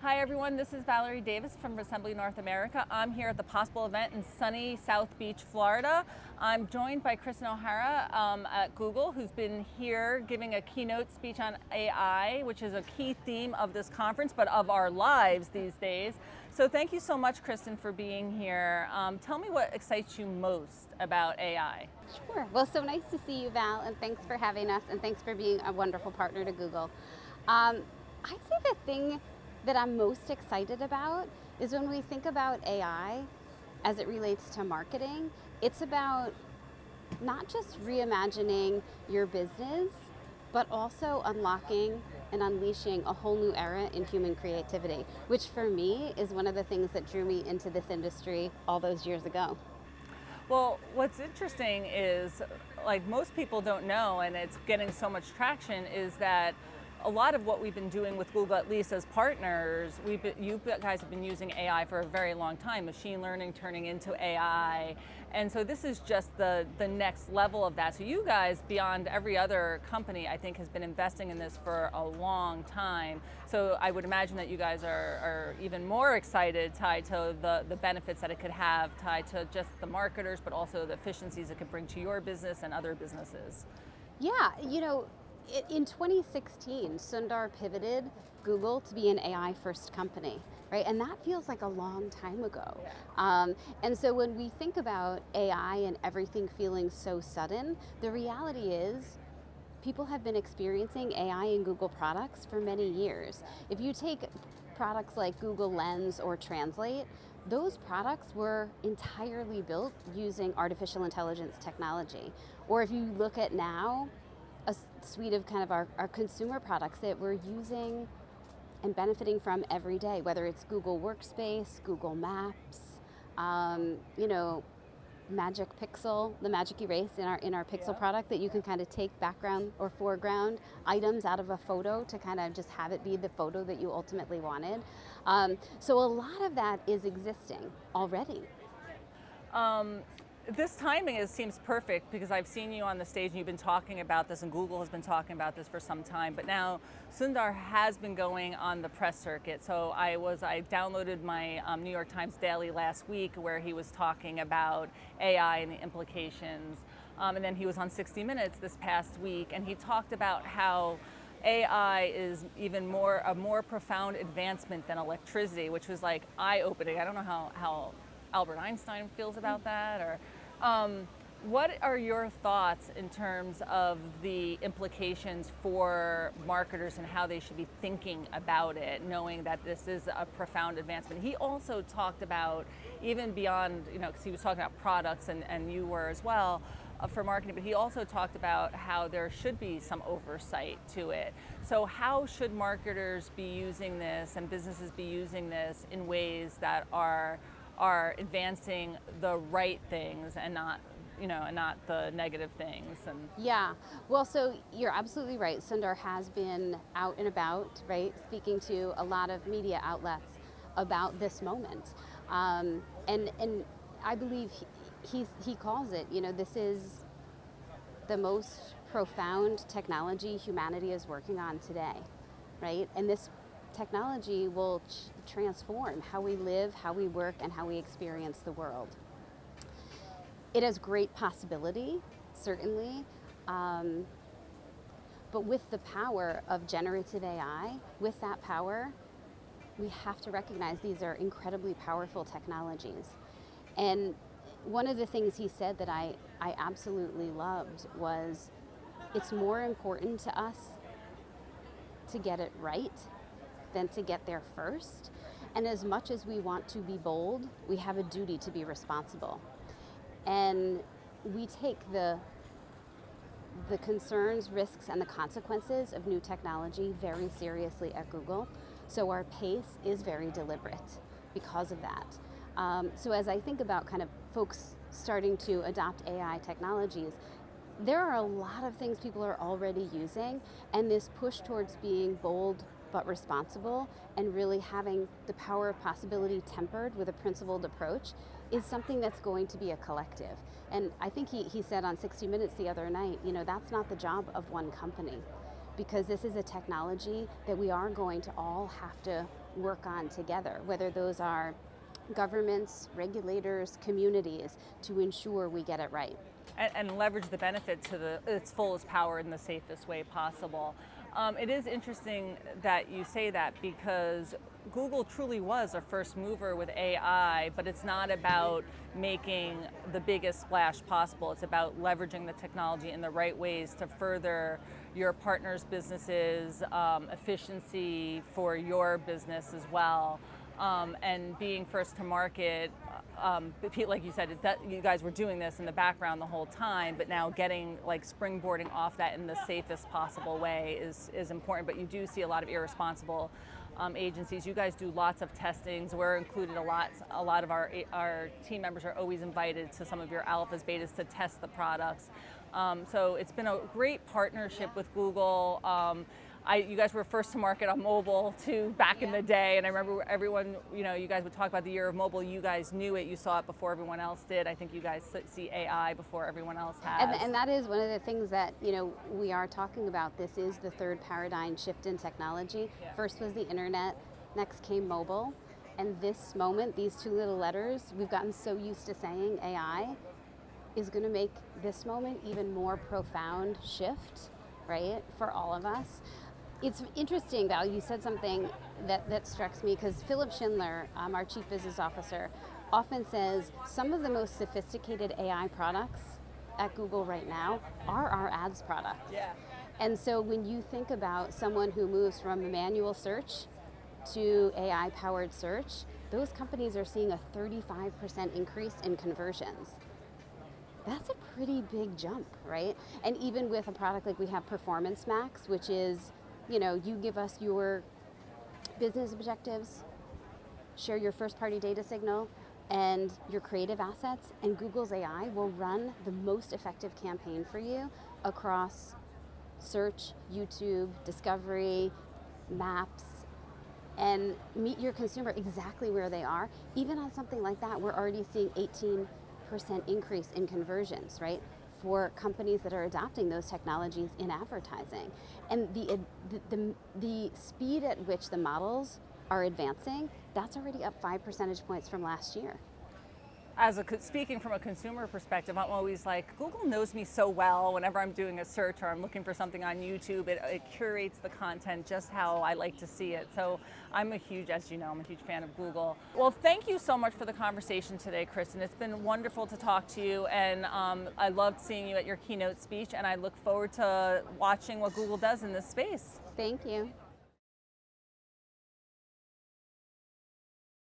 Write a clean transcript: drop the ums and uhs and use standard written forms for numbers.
Hi everyone, this is Valerie Davis from Assembly North America. I'm here at the Possible event in sunny South Beach, Florida. I'm joined by Kristen O'Hara at Google, who's been here giving a keynote speech on AI, which is a key theme of this conference, but of our lives these days. So thank you so much, Kristen, for being here. Tell me what excites you most about AI. Sure. Well, so nice to see you, Val, and thanks for having us, and thanks for being a wonderful partner to Google. I'd say the thing that I'm most excited about is when we think about AI as it relates to marketing, it's about not just reimagining your business, but also unlocking and unleashing a whole new era in human creativity, which for me is one of the things that drew me into this industry all those years ago. Well, what's interesting is, like most people don't know, and it's getting so much traction, is that a lot of what we've been doing with Google, at least as partners, you guys have been using AI for a very long time, machine learning turning into AI. And so this is just the next level of that. So you guys, beyond every other company, I think has been investing in this for a long time. So I would imagine that you guys are even more excited, tied to the benefits that it could have, tied to just the marketers, but also the efficiencies it could bring to your business and other businesses. Yeah, in 2016, Sundar pivoted Google to be an AI-first company, right? And that feels like a long time ago. Yeah. And so when we think about AI and everything feeling so sudden, the reality is people have been experiencing AI in Google products for many years. If you take products like Google Lens or Translate, those products were entirely built using artificial intelligence technology. Or if you look at now, a suite of kind of our consumer products that we're using and benefiting from every day, whether it's Google Workspace, Google Maps, Magic Pixel, the Magic Erase in our Pixel product that you can kind of take background or foreground items out of a photo to kind of just have it be the photo that you ultimately wanted. So a lot of that is existing already. This timing seems perfect because I've seen you on the stage and you've been talking about this, and Google has been talking about this for some time, but now Sundar has been going on the press circuit. So I downloaded my New York Times Daily last week where he was talking about AI and the implications. And then he was on 60 Minutes this past week, and he talked about how AI is even a more profound advancement than electricity, which was like eye-opening. I don't know how Albert Einstein feels about that, or what are your thoughts in terms of the implications for marketers and how they should be thinking about it, knowing that this is a profound advancement? He also talked about, even beyond, because he was talking about products and you were as well, for marketing, but he also talked about how there should be some oversight to it. So how should marketers be using this and businesses be using this in ways that are advancing the right things and not the negative things? And Yeah, well, so you're absolutely right. Sundar has been out and about, right, speaking to a lot of media outlets about this moment. And I believe he calls it, this is the most profound technology humanity is working on today, right? And this technology will transform how we live, how we work, and how we experience the world. It has great possibility, certainly, but with the power of generative AI, with that power, we have to recognize these are incredibly powerful technologies. And one of the things he said that I absolutely loved was, it's more important to us to get it right than to get there first. And as much as we want to be bold, we have a duty to be responsible. And we take the concerns, risks, and the consequences of new technology very seriously at Google. So our pace is very deliberate because of that. So as I think about kind of folks starting to adopt AI technologies, there are a lot of things people are already using, and this push towards being bold but responsible and really having the power of possibility tempered with a principled approach is something that's going to be a collective. And I think he said on 60 Minutes the other night, that's not the job of one company, because this is a technology that we are going to all have to work on together, whether those are governments, regulators, communities, to ensure we get it right. And leverage the benefit to its fullest power in the safest way possible. It is interesting that you say that, because Google truly was a first mover with AI, but it's not about making the biggest splash possible. It's about leveraging the technology in the right ways to further your partners' businesses, efficiency for your business as well. And being first to market, like you said, you guys were doing this in the background the whole time, but now getting like springboarding off that in the safest possible way is important. But you do see a lot of irresponsible agencies. You guys do lots of testings. We're included a lot. A lot of our team members are always invited to some of your alphas, betas to test the products. So it's been a great partnership with Google. You guys were first to market on mobile too back in the day, and I remember everyone, you guys would talk about the year of mobile. You guys knew it, you saw it before everyone else did. I think you guys see AI before everyone else has. And that is one of the things that we are talking about. This is the third paradigm shift in technology. Yeah. First was the internet, next came mobile, and this moment, these two little letters, we've gotten so used to saying AI, is going to make this moment even more profound shift, right, for all of us. It's interesting, Val, you said something that strikes me, because Philip Schindler, our Chief Business Officer, often says some of the most sophisticated AI products at Google right now are our ads products. Yeah. And so when you think about someone who moves from manual search to AI-powered search, those companies are seeing a 35% increase in conversions. That's a pretty big jump, right? And even with a product like we have Performance Max, which is, you give us your business objectives, share your first-party data signal, and your creative assets, and Google's AI will run the most effective campaign for you across search, YouTube, discovery, maps, and meet your consumer exactly where they are. Even on something like that, we're already seeing 18% increase in conversions, right, for companies that are adopting those technologies in advertising. And the speed at which the models are advancing, that's already up 5 percentage points from last year. Speaking from a consumer perspective, I'm always like, Google knows me so well. Whenever I'm doing a search or I'm looking for something on YouTube, it curates the content just how I like to see it. So I'm a huge fan of Google. Well, thank you so much for the conversation today, Kristen. It's been wonderful to talk to you, and I loved seeing you at your keynote speech, and I look forward to watching what Google does in this space. Thank you.